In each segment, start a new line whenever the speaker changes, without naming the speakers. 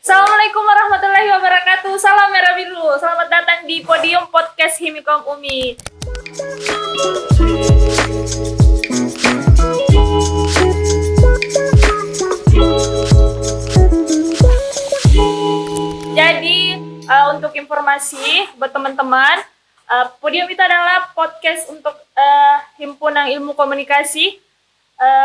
Assalamualaikum warahmatullahi wabarakatuh. Salam merah biru. Selamat datang di podium podcast Himikom Umi. Jadi untuk informasi buat teman-teman, podium itu adalah podcast untuk himpunan ilmu komunikasi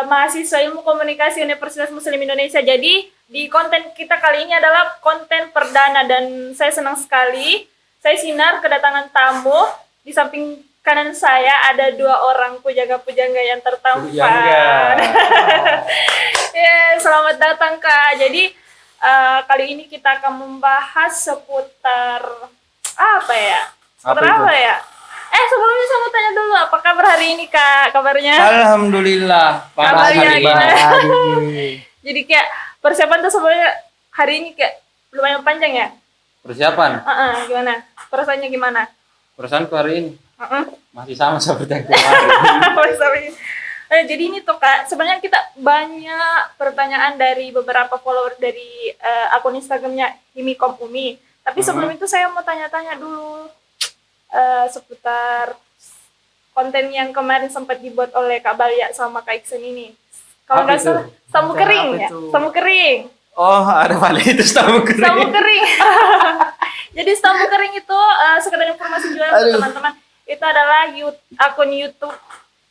mahasiswa ilmu komunikasi Universitas Muslim Indonesia. Jadi di konten kita kali ini adalah konten perdana dan saya senang sekali. Saya Sinar kedatangan tamu. Di samping kanan saya ada dua orang pujangga-pujangga yang tertampan. Selamat datang Kak. Jadi kali ini kita akan membahas seputar apa ya? Sebelumnya saya mau tanya dulu, apa kabar hari ini Kak? Kabarnya?
Alhamdulillah.
Kabarnya gimana? Jadi kayak persiapan tuh sebenarnya hari ini kayak lumayan panjang ya?
Persiapan?
Gimana? Perasaannya gimana?
Perasaanku hari ini masih sama seperti yang kemarin.
Jadi ini tuh Kak, sebenarnya kita banyak pertanyaan dari beberapa follower dari akun Instagramnya Himikom Umi. Tapi sebelum itu saya mau tanya-tanya dulu seputar konten yang kemarin sempat dibuat oleh Kak Balia sama Kak Iksan ini. Kalau nggak salah, sambu kering ya? Sambu kering.
Oh, ada Balia itu sambu kering.
Sambu kering. Jadi sambu kering itu sekedar informasi juga untuk teman-teman. Itu adalah akun YouTube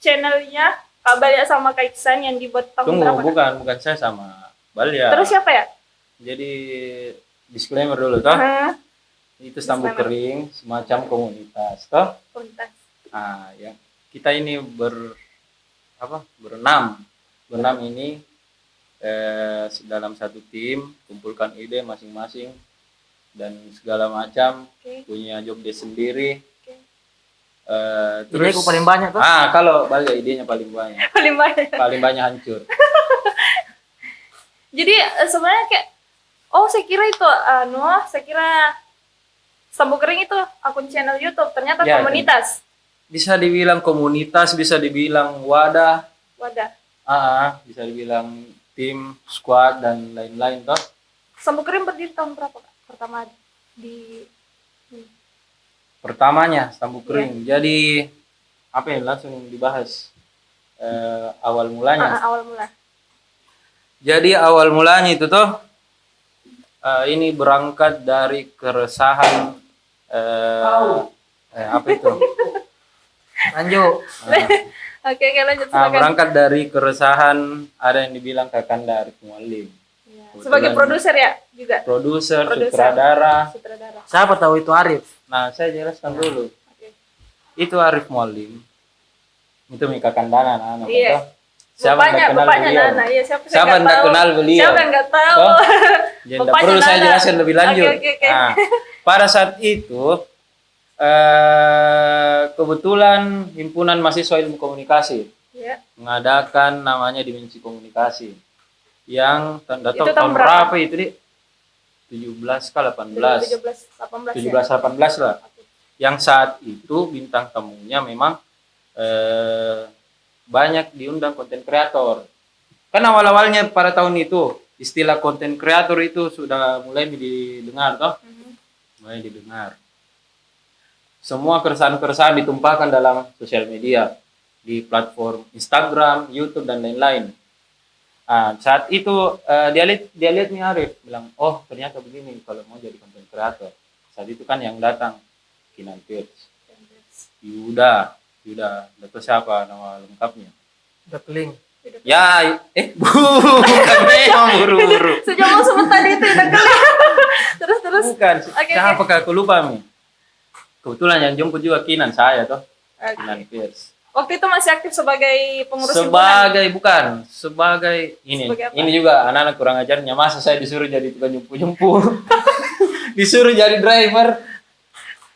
channelnya Kak Balia sama Kak Iksan yang dibuat tahun berapa?
Bukan saya sama Balia.
Terus siapa ya?
Jadi disclaimer dulu toh. Itu sambu kering semacam komunitas toh.
Komunitas.
Ya kita ini berenam ini dalam satu tim, kumpulkan ide masing-masing dan segala macam, punya job desk sendiri.
Terus paling banyak tuh.
Kalau balik idenya paling banyak. paling banyak hancur.
Jadi sebenarnya kayak saya kira Sambu Kering itu akun channel YouTube, ternyata ya, komunitas.
Bisa dibilang komunitas, bisa dibilang wadah. Bisa dibilang tim, squad dan lain-lain toh.
Sambu Kering berdiri tahun berapa Kak?
Pertamanya Sambu Kering. Yeah. Jadi langsung dibahas awal mulanya.
Awal mula.
Jadi awal mulanya itu toh ini berangkat dari keresahan apa itu?
Lanjut.
Oke, lanjut.
Berangkat dari keresahan, ada yang dibilang Kakanda Arif Mualim.
Ya. Sebagai produser ya juga.
Produser, sutradara.
Siapa tahu itu Arif?
Nah, saya jelaskan dulu. Okay. Itu Arif Mualim. Itu Kakandana anak.
Iya.
Siapa yang kenal beliau? Siapa yang kenal beliau?
Siapa yang nggak tahu?
Jadi tidak perlu saya jelaskan lebih lanjut.
Okay.
Nah, pada saat itu kebetulan himpunan mahasiswa ilmu komunikasi mengadakan namanya Dimensi Komunikasi yang tahun berapa itu nih? 17 ke 18. 17-18 lah. Okay. Yang saat itu bintang tamunya memang banyak diundang konten kreator. Kan awal-awalnya pada tahun itu istilah konten kreator itu sudah mulai didengar toh. Mulai didengar. Semua keresahan-keresahan ditumpahkan dalam sosial media, di platform Instagram, YouTube dan lain-lain. Saat itu dia lihat nih Arif bilang, "Oh, ternyata begini kalau mau jadi konten kreator." Saat itu kan yang datang Kinan Pierce. Yuda, itu siapa nama lengkapnya?
Dekling.
Ya, bukan memang buru-buru.
Sejauh sebut tadi itu Dekling. Terus.
Bukan. Siapa aku lupa nih. Kebetulan yang jemput juga Kinan saya toh. Kinan Pierce.
Waktu itu masih aktif sebagai pengurus
himpunan? Sebagai ini juga anak-anak kurang ajarnya. Masa saya disuruh jadi tukang jemput. Disuruh jadi driver.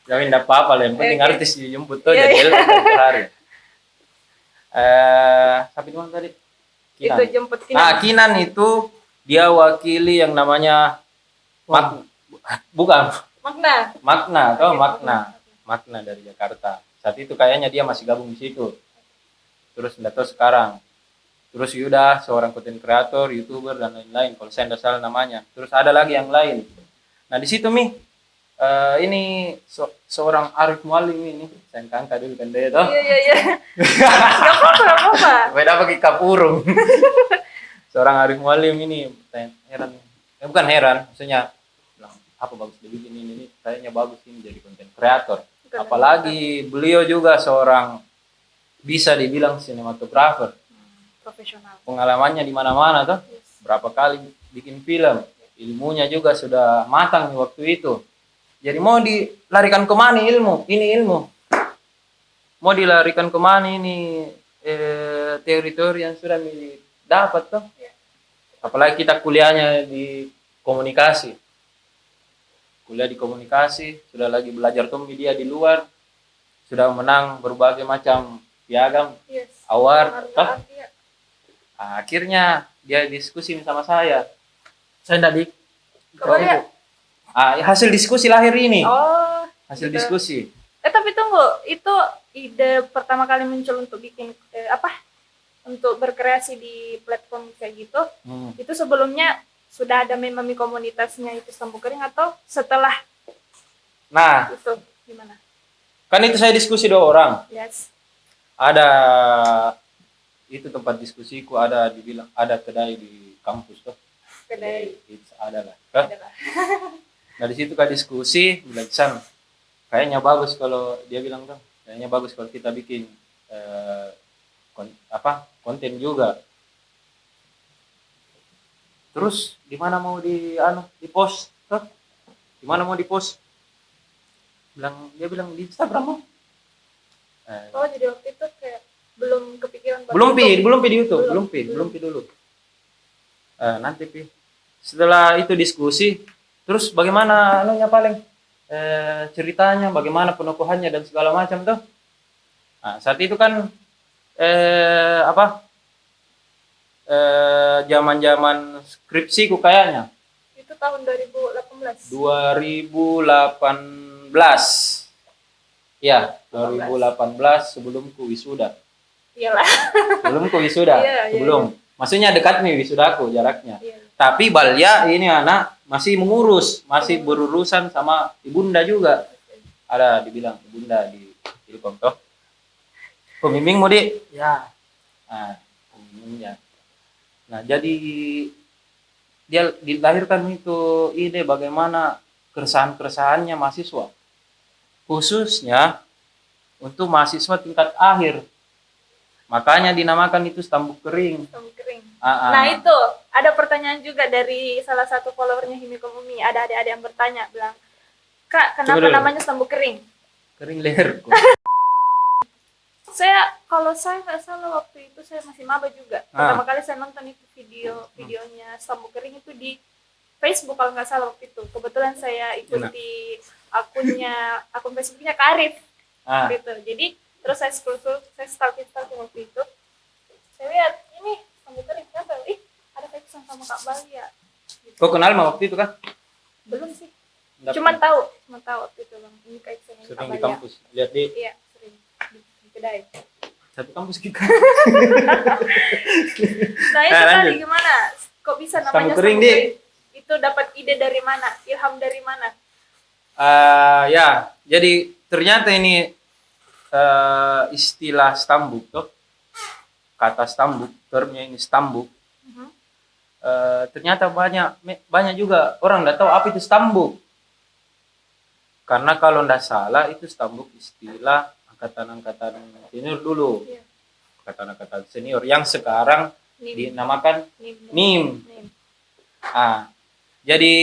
Tapi enggak apa-apa lah, yang penting artis dijemput tuh jadi hari. Sampai di mana tadi? Kinan.
Itu jemput Kinan.
Kinan itu dia wakili yang namanya Makna dari Jakarta. Saat itu kayaknya dia masih gabung di situ. Terus enggak tahu sekarang. Terus Yuda seorang content creator, YouTuber dan lain-lain kalau saya tidak salah namanya. Terus ada lagi yang lain. Nah di situ Mi, ini seorang Arif Mualim ini, saya angkat dulu kan dia toh.
Iya. Gak apa-apa.
Beda pakai kapurung. Seorang Arif Mualim ini, saya heran. Bukan heran, maksudnya bilang, apa bagus dibikin ini kayaknya bagus ini jadi content creator. Apalagi beliau juga seorang bisa dibilang sinematografer.
Profesional.
Pengalamannya di mana-mana tuh.
Yes.
Berapa kali bikin film. Ilmunya juga sudah matang di waktu itu. Jadi mau dilarikan kemana ilmu? Ini ilmu. Mau dilarikan kemana ini teori-teori yang sudah dapat tuh. Apalagi kita kuliahnya di komunikasi. Kuliah di komunikasi, sudah lagi belajar tuh media di luar. Sudah menang berbagai macam piagam,
Yes.
award. Toh.
Iya.
Akhirnya dia diskusi sama saya.
Saya enggak di
Coba lihat.
Hasil diskusi lahir ini.
Oh.
Hasil
gitu.
diskusi.
Tapi tunggu, itu ide pertama kali muncul untuk bikin untuk berkreasi di platform kayak gitu. Itu sebelumnya sudah ada memang komunitasnya itu Stambu Kering atau setelah
Nah,
itu gimana?
kan itu saya diskusi 2 orang.
Yes.
Ada itu tempat diskusiku, ada dibilang ada kedai di kampus tuh.
Kedai.
Itu ada lah. Kan?
Adalah.
Nah di situ kan diskusi, bilang San, kayaknya bagus kalau dia bilang tuh, kayaknya bagus kalau kita bikin konten juga. Terus di mana mau di post? Tuh? Di mana mau di post? Dia bilang di Instagram mau.
Oh, jadi waktu itu kayak belum kepikiran buat
belum
YouTube.
pi di YouTube, belum pi dulu. Nanti pi. Setelah itu diskusi, terus bagaimana paling ceritanya, bagaimana penokohannya dan segala macam tuh. Nah, saat itu kan zaman-zaman skripsiku kayaknya.
Itu tahun 2018.
2018. Ya, 2018 sebelumku wisuda.
Iyalah.
Sebelumku wisuda,
Iya.
sebelum. Maksudnya dekat nih wisudaku jaraknya.
Iya.
Tapi Balya ini anak masih mengurus, masih berurusan sama ibunda juga. Ada dibilang ibunda di Ilkom toh. Pembimbing mau di?
Ya.
Nah, pembimbingnya. Nah, jadi dia dilahirkan itu ide bagaimana keresahan-keresahannya mahasiswa. Khususnya untuk mahasiswa tingkat akhir. Makanya dinamakan itu Stambu Kering.
Stambu Kering.
Ah.
Nah itu ada pertanyaan juga dari salah satu followernya Himiko Umi. Ada adik-adik yang bertanya, bilang, Kak, kenapa
Coba dulu.
namanya Stambu Kering?
Kering leherku.
Kalau saya nggak salah waktu itu saya masih maba juga. Pertama kali saya nonton itu videonya Stambu Kering itu di Facebook kalau nggak salah waktu itu. Kebetulan saya ikuti akun Facebooknya Kak Arif. Gitu. Jadi terus saya stalking waktu itu. Saya lihat ini Stambu Kering kenapa? Ada kesan sama Kak Balya. Gitu.
Kau kenal mah waktu itu kan?
Belum sih. Cuma tahu waktu itu Bang. Ini kayak
sering di kampus. Lihat di
Iya, sering di kedai.
satu kampus kita.
Nah, itu tadi gimana? Kok bisa namanya
Stambu Kering, Dik?
Itu dapat ide dari mana? Ilham dari mana?
Ya, jadi ternyata ini istilah stambuk tuh, kata stambuk, termnya ini stambuk. Ternyata banyak juga orang nggak tahu apa itu stambuk. Karena kalau nggak salah itu stambuk istilah angkatan-angkatan senior dulu, angkatan-angkatan senior yang sekarang dinamakan NIM. Jadi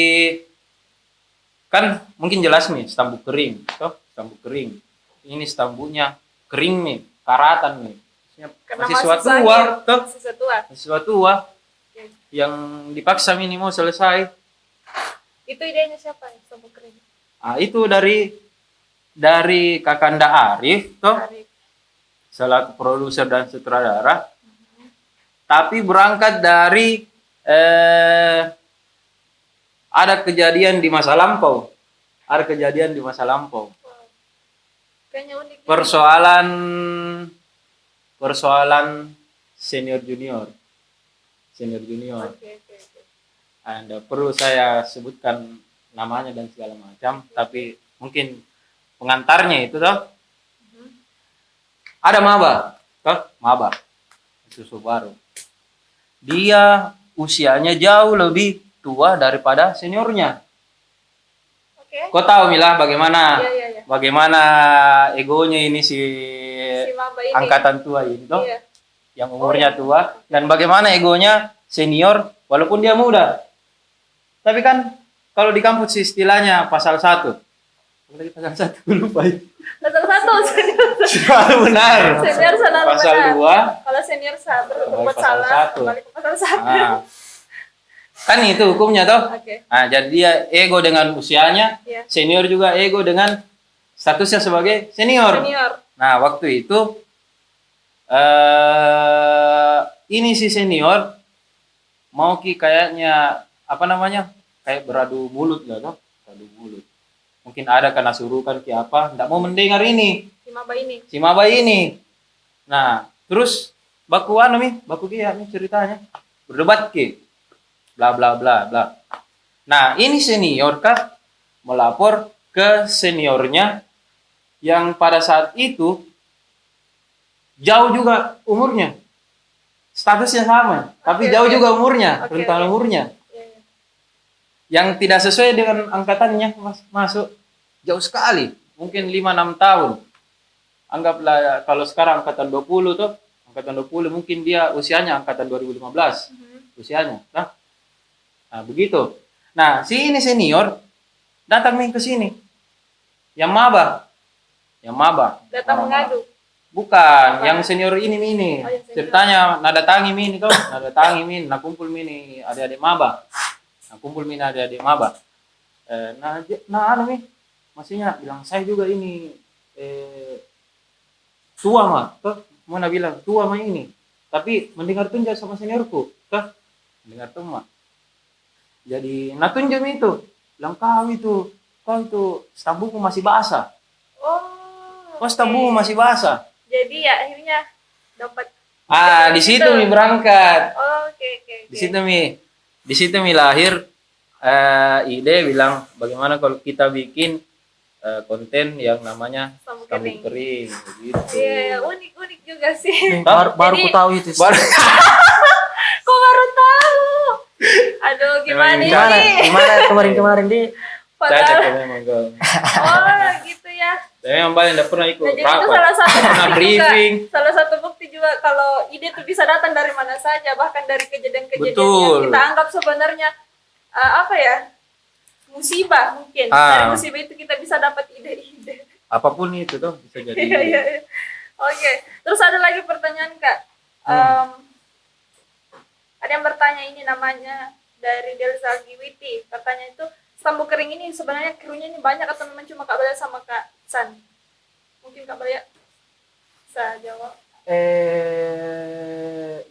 kan mungkin jelas nih Stambu Kering, toh Stambu Kering. Ini stambunya kering nih, karatan nih. Mahasiswa tua yang dipaksa minimal selesai.
Itu idenya siapa ya, Stambu Kering?
Itu dari Kakanda Arif, toh selaku produser dan sutradara. Tapi berangkat dari ada kejadian di masa lampau.
Kayaknya unik.
Persoalan senior junior. senior junior.
Oke, oke, oke.
Anda perlu saya sebutkan namanya dan segala macam, tapi mungkin pengantarnya itu toh ada maba, toh maba susu baru. Dia usianya jauh lebih tua daripada seniornya.
Oke.
Kau tahu Mila bagaimana
Iya, iya, iya.
bagaimana egonya ini si
Si maba ini.
angkatan tua ini toh,
Iya.
yang umurnya tua, dan bagaimana egonya senior walaupun dia muda. Tapi kan kalau di kampus istilahnya pasal 1. Lagi pasal 1 lupa.
Pasal 1 senior.
Selalu benar.
Senior selalu
Pasal
benar.
2.
Kalau senior berbuat
Pasal
salah,
1.
kembali ke pasal 1.
Nah, kan itu hukumnya toh.
Oke.
Nah, jadi dia ego dengan usianya,
Iya.
senior juga ego dengan statusnya sebagai senior.
Senior.
Nah, waktu itu ini si senior mau kayaknya apa namanya? Kayak beradu mulut lah toh, beradu mulut. Mungkin ada karena suruhkan ki apa, enggak mau mendengar ini,
Si maba ini.
si maba ini. Nah, terus baku dia nih ceritanya. Berdebat ki. Bla bla bla bla. Nah, ini senior kah melapor ke seniornya yang pada saat itu jauh juga umurnya. Statusnya sama, tapi
Oke,
jauh
oke.
juga umurnya,
Oke,
rentang
oke.
umurnya.
Iya, iya.
Yang tidak sesuai dengan angkatannya masuk jauh sekali, mungkin 5-6 tahun. Anggaplah kalau sekarang angkatan 20 tuh, angkatan 20 mungkin dia usianya angkatan 2015 usianya. Nah, begitu. Nah, si ini senior datang nih ke sini. Yang maba.
Datang
Orang-orang.
mengadu.
Bukan,
Apa?
yang senior ini.
Oh, yang senior.
Ceritanya nada tangi mini tuh, nada tangi mini, nak kumpul mini adik-adik maba. Nah, kumpul mini adik-adik maba. Anu nih, maksudnya bilang saya juga ini tua mah, tuh mau bilang tua mah ini. Tapi mendengar tunjuk sama seniorku, tuh mendengar tuh mah. Jadi natunjuk itu, bilang kau itu stambumu masih basah.
Oh.
Kau stambumu masih basah.
Jadi ya akhirnya dapat.
Di situ mi berangkat.
Oh, oke, oke.
Di situ mi lahir ide bilang bagaimana kalau kita bikin konten yang namanya
Sambung
sambung
kering.
kering gitu.
Iya, unik juga sih.
Baru
Jadi-
ku tahu itu.
Kok baru tahu? Aduh, gimana
Emang
ini?
Gimana kemarin di
Cacat
Padahal,
ya memang kau.
oh gitu ya.
Saya memang paling tidak pernah ikut
Nah, jadi itu
rapat.
salah satu
Pernah
bukti
briefing.
juga. Salah satu bukti juga kalau ide itu bisa datang dari mana saja, bahkan dari kejadian-kejadian
Betul.
yang kita anggap sebenarnya apa ya? Musibah mungkin. Dari musibah itu kita bisa dapat ide-ide.
Apapun itu tuh bisa jadi.
Iya, iya, iya. Oke, terus ada lagi pertanyaan Kak. Ada yang bertanya ini namanya dari Delza Giwiti. Pertanyaan itu, stambu kering ini sebenarnya krunya ini banyak atau memang cuma Kak Balya sama Kak San? Mungkin Kak Balya bisa jawab.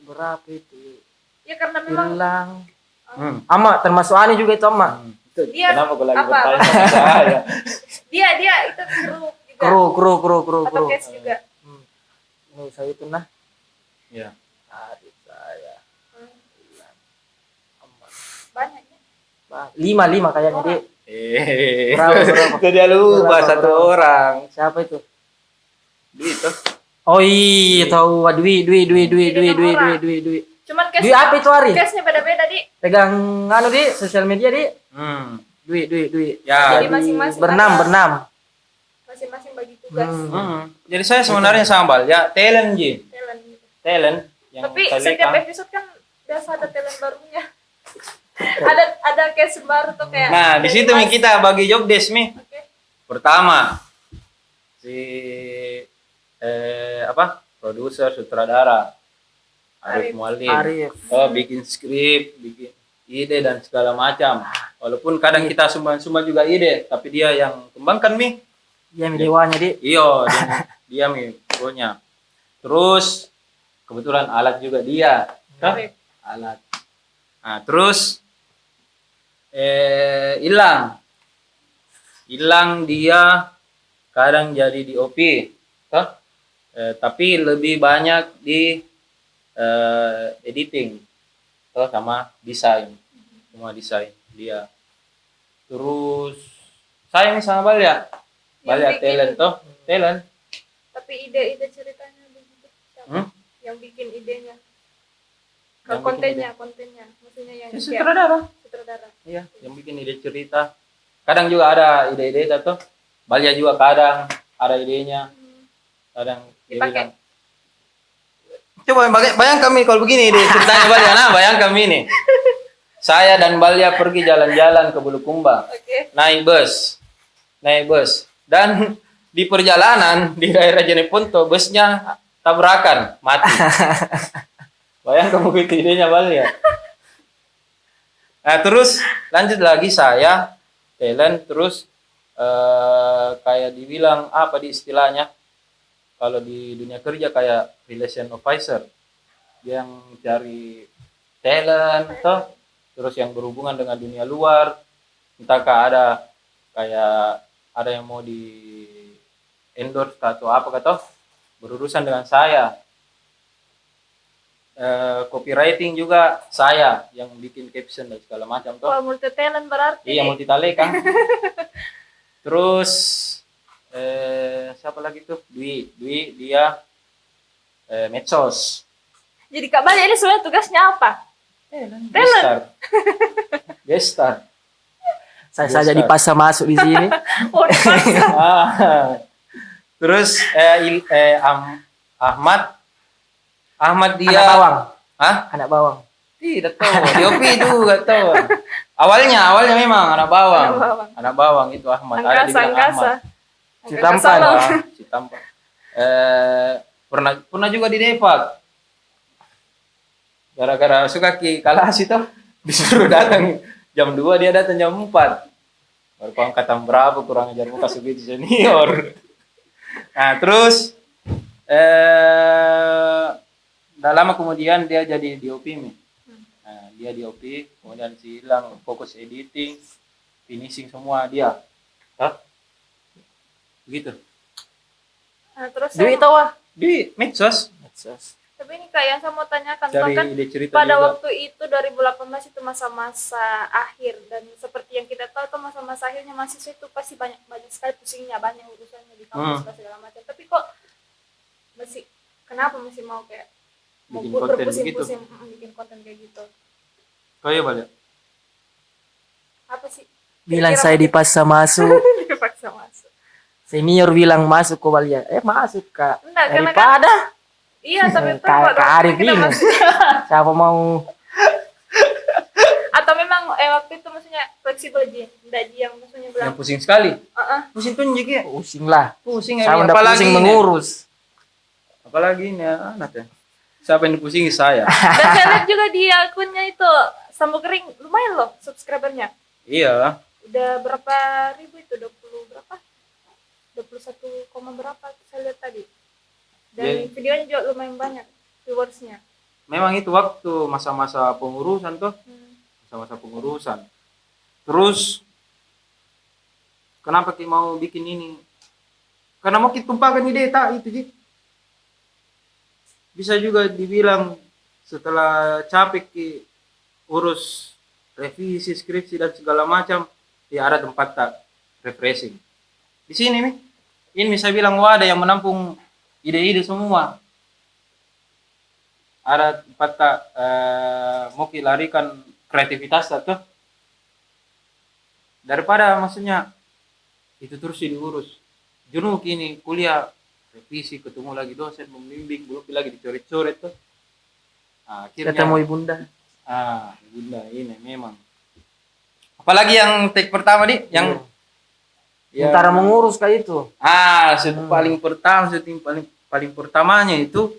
Berapa itu?
Ya karena memang
Hilang.
Hmm.
Ama termasuk Ani juga itu ama.
Dia
Kenapa kau lagi
apa?
bertanya sama saya?
dia itu kru juga. Atau
Kru.
case juga.
Nggak usah itu nah.
Ya.
Adik saya.
Banyaknya.
5 kayaknya dia. Berapa?
Itu dia lupa
Berapa?
satu orang.
Siapa itu?
Gitu.
Oh iya tahu Dwi.
Cuman
Dwi apa itu Ari?
case-nya beda-beda, Di.
Pegang anu di sosial media di.
Hmm.
Dwi.
Ya.
Jadi masing-masing
Bernam.
Masing-masing bagi tugas.
Jadi saya sebenarnya sambal ya talent ji.
Talent gitu.
Talent yang
Tapi
saya
setiap
lihat.
episode kan biasa ada talent barunya. ada case baru tuh kayak.
Nah, di situ mi kita bagi job desk mi.
Oke.
Pertama si produser sutradara Arif
Arif.
Mualim.
Arif.
Bikin skrip, bikin ide dan segala macam. Walaupun kadang kita sumbang juga ide, tapi dia yang kembangkan mi.
Dia dewanya di.
Iyo, dia mi pokoknya. Terus kebetulan alat juga dia. Hah?
Arif.
Alat. Nah, terus hilang dia kadang jadi di OP, toh? Tapi lebih banyak di editing. sama desain, semua desain dia. Terus saya nih sama Balya
Yang bikin-
talent talent.
Tapi ide ceritanya begitu. Siapa?
Hmm?
Yang bikin idenya.
Yang
Kalau
bikin
kontennya, maksudnya yang
Ya,
kayak
sutradara.
sutradara.
Iya, yang bikin ide cerita. Kadang juga ada ide-ide atau Balya juga kadang ada idenya, kadang dia
Dipakai.
bilang, coba bayang kami kalau begini ide ceritanya Balya, nah bayang kami nih. Saya dan Balya pergi jalan-jalan ke Bulukumba,
Oke.
naik bus, dan di perjalanan di daerah Jeneponto busnya tabrakan, mati. Bayang kamu itu idenya Balya. Nah terus lanjut lagi saya talent terus kayak dibilang apa di istilahnya kalau di dunia kerja kayak relation officer yang cari talent toh, terus yang berhubungan dengan dunia luar, entahkah ada kayak ada yang mau di endorse atau apa kata berurusan dengan saya. Copywriting juga saya yang bikin caption dan segala macam toh.
Wah, multi talent berarti.
Iya multi talent kan. Terus siapa lagi tuh? Dwi dia medsos.
Jadi Kak Balya ini sebenarnya tugasnya apa?
Gestar.
Saya saja dipaksa masuk di sini.
Oh, dipaksa.
Terus Ahmad dia
Anak bawang.
Hah?
Anak bawang.
Tidak tahu. Diopi juga tahu. Awalnya memang anak bawang. Anak bawang itu Ahmad. Ada dibilang Ahmad.
Citampan.
Citampan. Pernah juga di Depak. Gara-gara suka kalah itu disuruh datang jam 2 dia datang jam 4. Baru kau angkatan berapa kurang ajar muka segitu senior. Nah, terus udah lama kemudian dia jadi DOP nih. Nah, dia DOP, kemudian si hilang fokus editing, finishing semua dia. Hah? Begitu.
Nah, terus
Duit tahu ah.
Di medsos.
tapi ini Kak yang saya mau tanyakan
Cari
kan
ide cerita
pada
juga.
waktu itu 2018 itu masa-masa akhir dan seperti yang kita tahu tuh masa-masa akhirnya mahasiswa itu pasti banyak sekali pusingnya, banyak urusannya di kampus segala macam. Tapi kok kenapa masih mau kayak mau
Bikin konten
berpusing-pusing bikin konten kayak gitu?
Kayak balik.
Apa sih?
Bilang
Kira-kira
saya dipaksa masuk.
dipaksa masuk.
Senior bilang masuk kok Balya. Masuk Kak.
Enggak, karena
Daripada
iya, tapi
Kak Arif
kita
ini. Siapa mau
atau memang waktu itu maksudnya fleksibel Ji, enggak Ji yang maksudnya bilang
Yang pusing sekali.
Heeh.
Pusing tunjuk ya.
pusing lah.
Pusing
Saya udah
apalagi
pusing
ini.
mengurus.
Apalagi ini anak ya. Siapa yang dipusingi saya?
Dan saya lihat juga di akunnya itu Sambo Kering lumayan loh subscribernya.
Iya.
Udah berapa ribu itu? 20 berapa? 21, berapa saya lihat tadi. Dan
Jadi-
videonya juga lumayan banyak viewersnya.
Memang itu waktu masa-masa pengurusan tuh. Masa-masa pengurusan. Terus kenapa kita mau bikin ini? Karena mau kita tumpahkan ide tak itu Ji. Bisa juga dibilang setelah capek ki urus revisi skripsi dan segala macam, ya ada tempat tak refreshing. Di sini nih, ini saya bilang wadah yang menampung ide-ide semua. Ada tempat tak mau larikan kreativitas tuh daripada maksudnya itu terus diurus. Jenuh kini kuliah revisi ketemu lagi dosen membimbing belum lagi dicoret-coret tuh. Nah, akhirnya
Ketemu ibunda.
bunda ini memang. Apalagi yang take pertama di yang
Antara mengurus kayak itu.
Syuting paling pertama, syuting paling pertamanya itu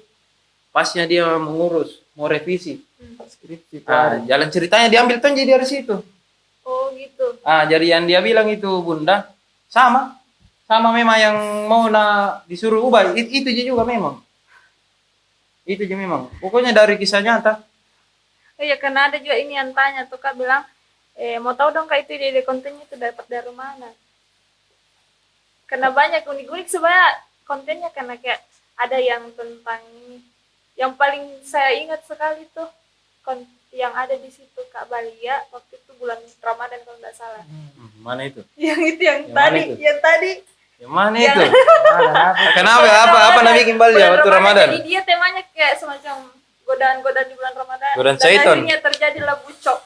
pasnya dia mengurus, mau revisi.
Skripsi itu
Jalan ceritanya diambil tuh jadi dari situ.
Oh gitu.
Jadi yang dia bilang itu bunda sama memang yang mau disuruh ubah itu juga memang. Itu juga memang. Pokoknya dari kisah nyata.
Iya, karena ada juga ini yang tanya tuh Kak bilang, mau tahu dong Kak itu ide kontennya itu dapat dari mana? Karena banyak unik-unik sebenarnya kontennya, karena kayak ada yang tentang ini. Yang paling saya ingat sekali tuh yang ada di situ Kak Balia waktu itu bulan Ramadan kalau nggak salah.
Mana itu?
Yang itu yang
Yang
tadi,
mana itu?
yang tadi.
Yang mana
Yang-
itu? Kenapa? Apa nak bikin Bali
Bulan
waktu Ramadan?
Jadi dia temanya kayak semacam godaan-godaan di bulan Ramadan.
Godaan
Dan
syaitan.
akhirnya terjadilah bucok.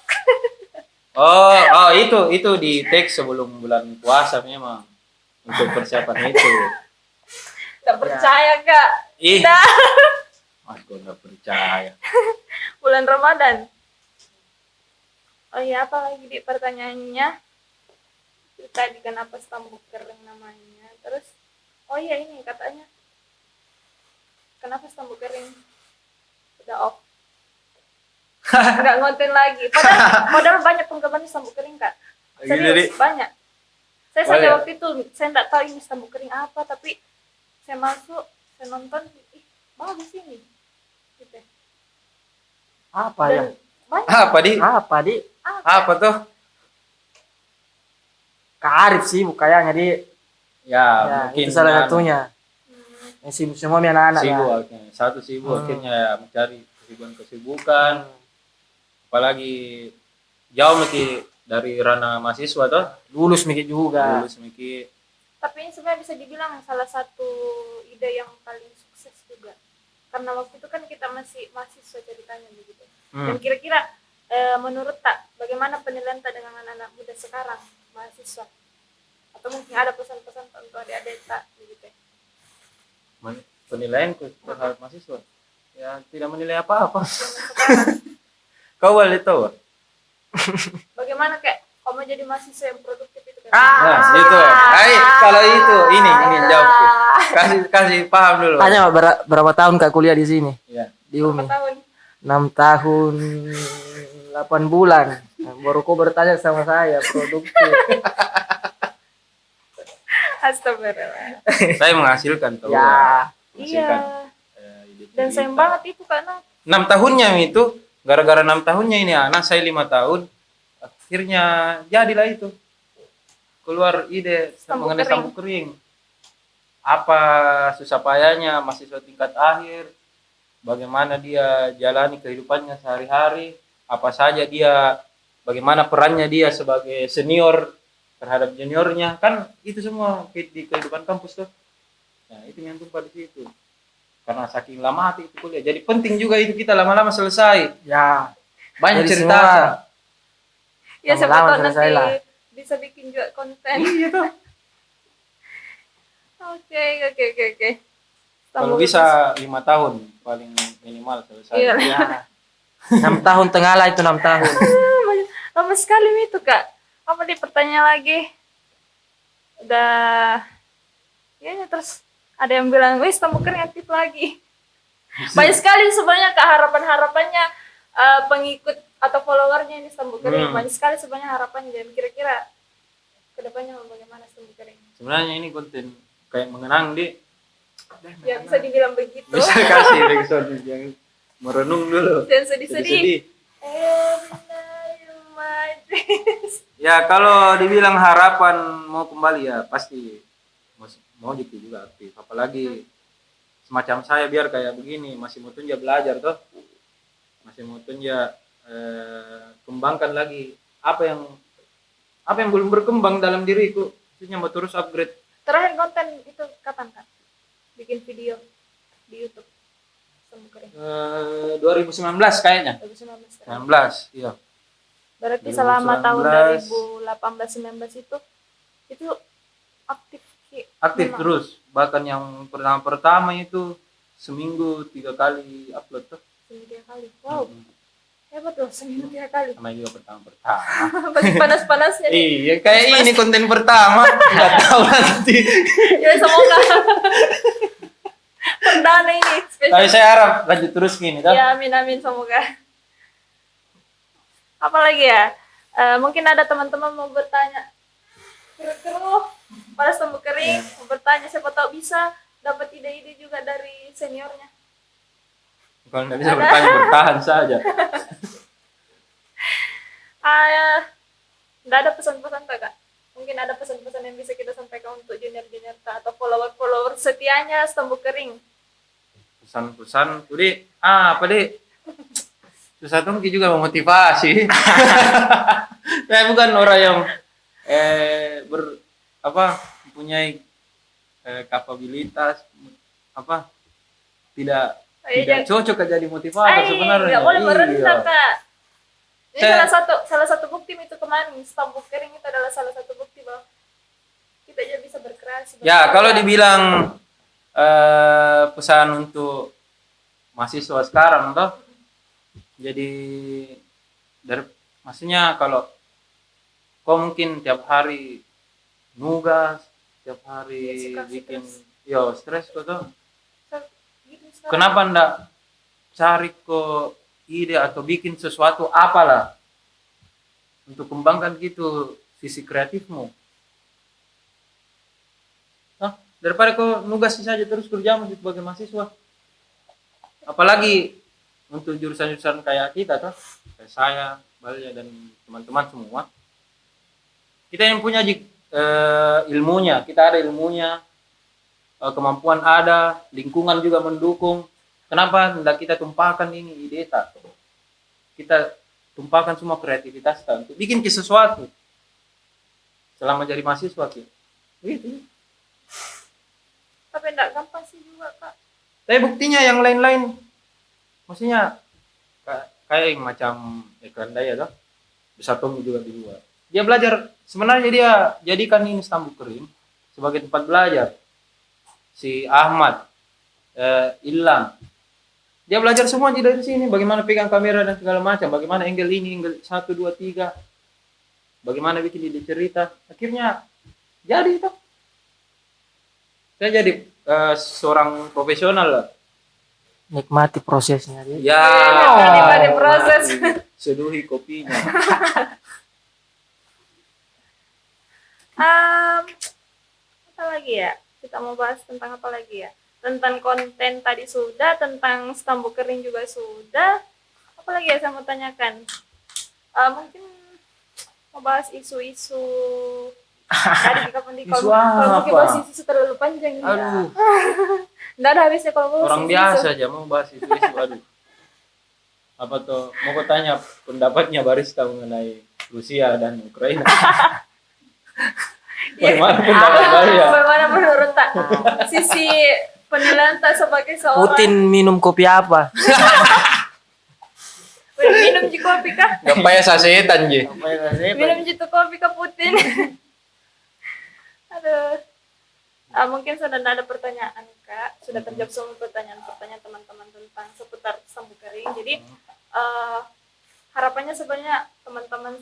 Oh, itu di teks sebelum bulan puasa memang untuk persiapan itu.
Nggak percaya Kak.
Ih,
Dah.
aku nggak percaya.
Bulan Ramadan. Oh iya, apa lagi di pertanyaannya? Itu tadi kenapa stambuk kering namanya? Terus, oh iya ini katanya. Kenapa stambuk kering? Udah off. Nggak ngonten lagi. Padahal banyak penggemarnya stambuk kering Kak.
Jadi,
Serius, banyak. Saya sampai
Banyak.
waktu itu, saya nggak tahu ini stambuk kering apa, tapi saya masuk, saya nonton, ih bagus ini. Gitu.
Apa
Dan
ya?
banyak.
apa di?
Apa di?
Apa tuh?
Karif sih bukanya di.
Ya,
Ya,
mungkin
itu salah
anu,
satunya.
Hmm.
Yang sibuk semua mi anak-anak ya.
sibuk akhirnya. Satu sibuk akhirnya ya, mencari kesibukan. Apalagi jauh Miki dari ranah mahasiswa tuh.
Lulus mikir juga.
Lulus Miki.
Tapi ini sebenarnya bisa dibilang salah satu ide yang paling sukses juga. Karena waktu itu kan kita masih mahasiswa ceritanya begitu. Dan kira-kira menurut tak bagaimana penilaian tak dengan anak-anak muda sekarang mahasiswa? Atau mungkin ada pesan-pesan tak untuk adik-adik tak begitu?
Penilaianku terhadap mahasiswa. Ya, tidak menilai apa-apa.
Zaman sekarang,
Kau boleh tahu?
bagaimana kayak kamu jadi mahasiswa yang produktif itu kan?
Nah, itu. Kalau itu, ini jawab. Kasih paham dulu.
Tanya berapa tahun Kak kuliah di sini?
Ya.
Di
Berapa
UMI.
tahun?
6 tahun 8 bulan. Nah, baru kau bertanya sama saya produktif.
Astagfirullah.
Saya menghasilkan tahu.
Ya.
Iya. Dan sayang banget itu karena
6 tahunnya itu, gara-gara 6 tahunnya ini anak saya 5 tahun, akhirnya jadilah itu. Keluar ide
Stambuk
mengenai
kering.
stambuk kering. Apa susah payahnya mahasiswa tingkat akhir, bagaimana dia jalani kehidupannya sehari-hari, apa saja dia, bagaimana perannya dia sebagai senior terhadap juniornya, kan itu semua di kehidupan kampus tuh. Nah, itu yang tumpah di situ. Karena saking lama hati itu kuliah. Jadi penting juga itu kita lama-lama selesai.
Ya.
Banyak
Jadi
cerita.
semua-
ya siapa
Lama-lama
tahu
selesai
nanti
lah.
bisa bikin juga konten.
Iya tuh.
Oke.
Kalau bisa 5 tahun paling minimal selesai.
Iya.
Ya. 6 tahun tengah lah itu 6 tahun.
Lama sekali itu Kak. Apa nih pertanyaan lagi? Udah. Ya terus ada yang bilang, wih stambuk kering aktif lagi. Banyak sekali sebenarnya Kak harapannya pengikut atau followernya ini stambuk kering. Banyak sekali sebenarnya harapannya. Dan kira-kira kedepannya bagaimana stambuk kering?
Sebenarnya ini konten kayak mengenang di.
Ya bisa dibilang begitu.
Bisa kasih episode yang merenung dulu.
Dan sedih-sedih.
Sedih-sedih.
My dreams.
Ya kalau dibilang harapan mau kembali ya pasti mau gitu juga aktif. Apalagi semacam saya biar kayak begini masih mau tunja belajar tuh, masih mau tunja kembangkan lagi apa yang belum berkembang dalam diriku. Maksudnya mau terus upgrade.
Terakhir konten itu kapan Kak? Bikin video di YouTube. Stambuk kering.
2019 kayaknya.
2019.
19, iya.
Berarti
2019.
selama tahun 2018-19 itu aktif Ki.
Aktif
Memang.
terus. Bahkan yang pertama itu seminggu 3 kali upload tuh.
Seminggu 3 kali. Wow, hebat loh seminggu 3 kali.
Sama juga pertama.
Masih panas-panasnya nih.
Iya, kayak ini konten pertama. Nggak tahu nanti.
Ya semoga perdana ini
Tapi
spesial.
saya harap lanjut terus gini, kan?
Ya amin semoga. Apa lagi ya? Mungkin ada teman-teman mau bertanya. Keruh-keruh, pada stambuk kering, mau bertanya siapa tahu bisa dapat ide-ide juga dari seniornya.
Kalau nggak bisa bertahan, bertahan saja.
Nggak ada pesan-pesan tak Kak? Mungkin ada pesan-pesan yang bisa kita sampaikan untuk junior-junior tak atau follower-follower setianya stambuk kering.
Pesan-pesan, Budi, apa deh? Susah Tungki juga memotivasi. Saya bukan orang yang mempunyai kapabilitas tidak tidak cocok jadi motivator sebenarnya.
Nggak boleh
Iya.
merendah Kak. Ini
Saya-
salah satu bukti itu kemarin Stambu Kering itu adalah salah satu bukti bahwa kita aja bisa berkreasi.
Ya, kalau
berkarya.
dibilang pesan untuk mahasiswa sekarang toh, jadi maksudnya kalau kau mungkin tiap hari nugas, tiap hari
Ya, suka
bikin
stres.
stres kok toh.
Gitu sekarang.
Kenapa ndak cari kok ide atau bikin sesuatu apalah untuk kembangkan gitu sisi kreatifmu. Nah, daripada kau nugas saja terus kerja sebagai mahasiswa. Apalagi untuk jurusan-jurusan kayak kita toh, kayak saya, Balia dan teman-teman semua. Kita yang punya ilmunya, kita ada ilmunya, kemampuan ada, lingkungan juga mendukung. Kenapa tidak kita tumpahkan ini ide tak? Kita tumpahkan semua kreativitas kita untuk bikin sesuatu selama jadi mahasiswa kita. Gitu.
Tapi enggak gampang sih juga Kak.
Tapi buktinya yang lain-lain, maksudnya kayak yang macam Ekran Daya tuh, bisa Tommy juga di luar. Dia belajar, sebenarnya dia jadikan ini Stambu Kering sebagai tempat belajar. Si Ahmad, Ilham, dia belajar semua dari sini, bagaimana pegang kamera dan segala macam, bagaimana angle ini, angle 1, 2, 3, bagaimana bikin ide cerita. Akhirnya jadi itu. Saya jadi seorang profesional lah.
Nikmati prosesnya dia.
Ya,
Nikmati proses.
seduhi kopinya.
Apa lagi ya? Kita mau bahas tentang apa lagi ya? Tentang konten tadi sudah, tentang Stambu Kering juga sudah. Apa lagi ya saya mau tanyakan? Mungkin mau bahas isu-isu tadi kapan di
Isu
kalau mungkin
apa?
bahas isu terlalu panjang ya.
Aduh,
Nggak ada habisnya kalau bahas
orang
isu-isu.
biasa aja mau bahas itu. Aduh. Apa tuh? Mau kau tanya pendapatnya barista mengenai Rusia dan Ukraina? Bagaimana pendapat Balia?
Bagaimana menurut tak sisi penilaian tak sebagai seorang
Putin minum kopi apa?
minum ji kopi kah?
Gak payah sasetan je.
Minum jitu kopi ke Putin. Aduh. Mungkin sudah ada pertanyaan Kak, sudah terjawab semua pertanyaan-pertanyaan teman-teman tentang seputar Stambu Kering. Jadi harapannya sebenarnya teman-teman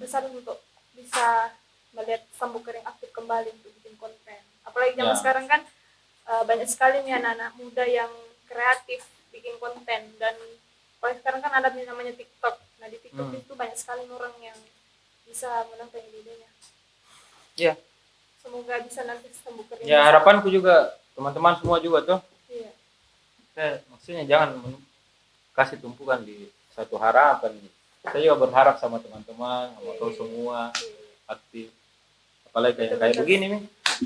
besar untuk bisa melihat Stambu Kering aktif kembali untuk bikin konten. Apalagi zaman
Ya.
sekarang kan banyak sekali nih anak-anak muda yang kreatif bikin konten, dan apalagi sekarang kan ada yang namanya TikTok. Nah di TikTok itu banyak sekali orang yang bisa menonton idenya.
Ya.
Semoga bisa nanti Stambu Kering.
Ya harapanku juga teman-teman semua juga tuh.
Iya.
Maksudnya jangan kasih tumpukan di satu harapan. Saya juga berharap sama teman-teman, sama kau semua aktif. Apalagi kayak begini nih,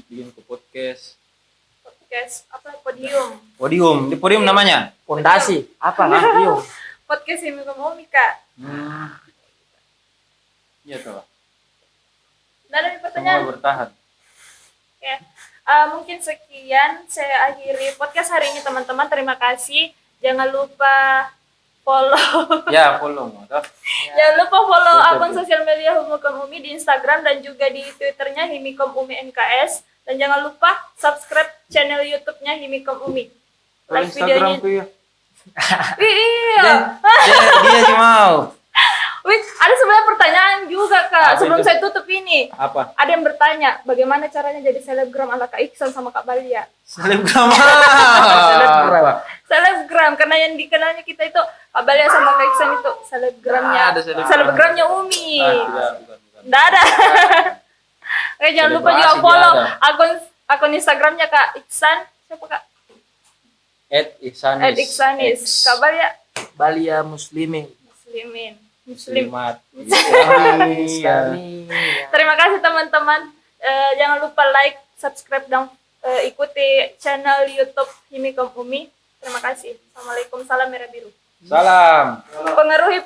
bikin ke podcast.
Podcast apa podium?
Podium, di podium namanya.
Fondasi apa? Yuk.
Podcast ini ngomong Kak.
Iya tuh.
Nggak ada pertanyaan.
Semua bertahan.
Ya. Mungkin sekian saya akhiri podcast hari ini teman-teman. Terima kasih. Jangan lupa follow.
Ya, follow. Toh.
Jangan lupa follow
Betul,
akun
betul.
sosial media Himikom Umi di Instagram dan juga di Twitternya Himikom Umi NKS. Dan jangan lupa subscribe channel YouTube-nya Himikom Umi.
Kalau
Like
Instagram
videonya.
tuh ya.
Iya.
Dia aja mau.
Wih, ada sebenarnya pertanyaan juga Kak.
Apa
Sebelum
itu?
saya tutup ini.
Apa?
Ada yang bertanya, bagaimana caranya jadi selebgram ala Kak Iksan sama Kak Balia?
Selebgram.
Selebgram.
Selebgram, karena yang dikenalnya kita itu Kak Balia sama Kak Iksan itu selebgramnya.
Ada selebgram.
Selebgramnya Umi.
Tidak, bukan.
Nggak ada. Oke, jangan lupa juga
Selebrasi
follow
dia
akun Instagramnya Kak Iksan. Siapa Kak?
@iksanis.
@iksanis.
X.
Kak Balia
Balia Muslimin.
Muslim.
Muslimat.
Islami.
Terima kasih teman-teman. Jangan lupa like, subscribe, dan ikuti channel YouTube Himikom Umi. Terima kasih. Assalamualaikum, salam merah biru.
Salam.
Pengaruhi.